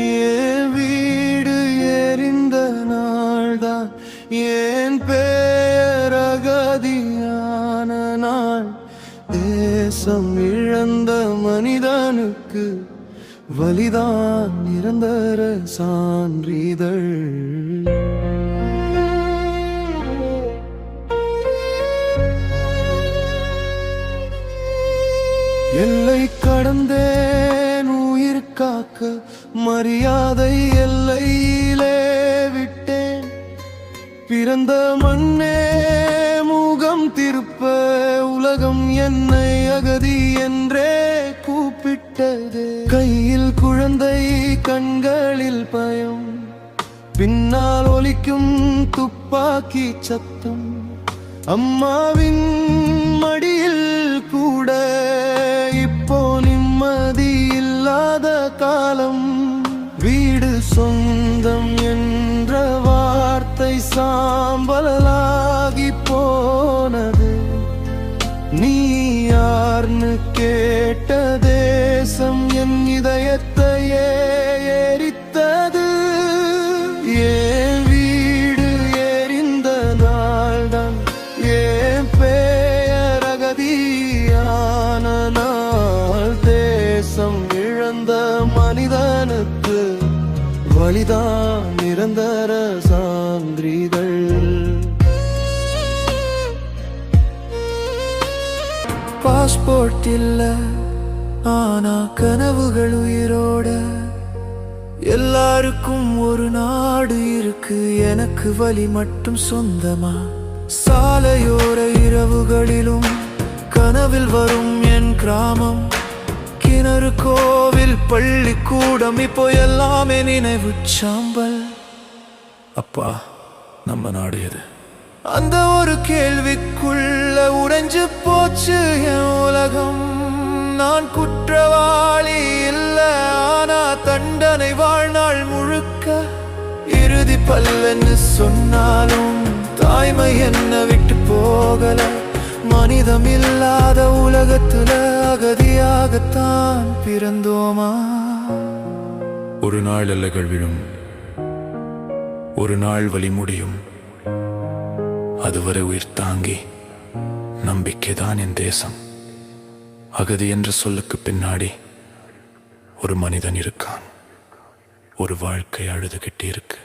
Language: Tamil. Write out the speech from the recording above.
ஏன் வீடு எரிந்த நாள்தான், ஏன் பெயர் அகதியான நாள். தேசம் இழந்த மனிதனுக்கு வலிதான் நிரந்தர சான்றிதழ். எல்லை கடந்தேன் உயிர் காக்க, மரியாதை எல்லையிலே விட்டேன். பிறந்த மண்ணே முகம் திருப்ப உலகம் என்னை அகதி என்றே கூப்பிட்டது. கையில் குழந்தை, கண்களில் பயம், பின்னால் ஒலிக்கும் துப்பாக்கி சத்தம். அம்மாவின் மடியில் கூட இப்போ நிம்மதி இல்லாத காலம். வீடு சொந்தம் என்ற வார்த்தை சாம்பலாகி போனது. நீ யார்னு கேட்ட தேசம் என் இதயத்தையே எரித்தது. ஏன் வீடு எரிந்த நாள்தான், ஏன் பெயர் அகதியான நாள். தேசம் இழந்த மனிதனுக்கு வலிதான் நிரந்தர சான்றிதழ். பாஸ்போர்ட் இல்ல, ஆனா கனவுகள் உயிரோட. எல்லாருக்கும் ஒரு நாடு இருக்கு, எனக்கு வலி மட்டும் சொந்தமா. சாலையோர இரவுகளிலும் கனவில் வரும் என் கிராமம். கிணறு, கோவில், பள்ளிக்கூடம், இப்போ எல்லாமே நினைவு சாம்பல். அப்பா, நம்ம நாடு எது? அந்த ஒரு கேள்விக்குள்ள உடைஞ்சு போச்சு என் உலகம். நான் குற்றவாளி இல்ல, ஆனா தண்டனை வாழ்நாள் முழுக்க. இறுதி பல்லன்னு சொன்னாலும் தாய்மை என்ன விட்டு போகல. மனிதம் இல்லாத உலகத்துல அகதியாகத்தான் பிறந்தோமா. ஒரு நாள் எல்லைகள் விழும், ஒரு நாள் வழி முடியும். அதுவரை உயிர் தாங்கி நம்பிக்கைதான் என் தேசம். அகதி என்ற சொல்லுக்கு பின்னாடி ஒரு மனிதன் இருக்கான், ஒரு வாழ்க்கை அழுதுகிட்டு இருக்கு.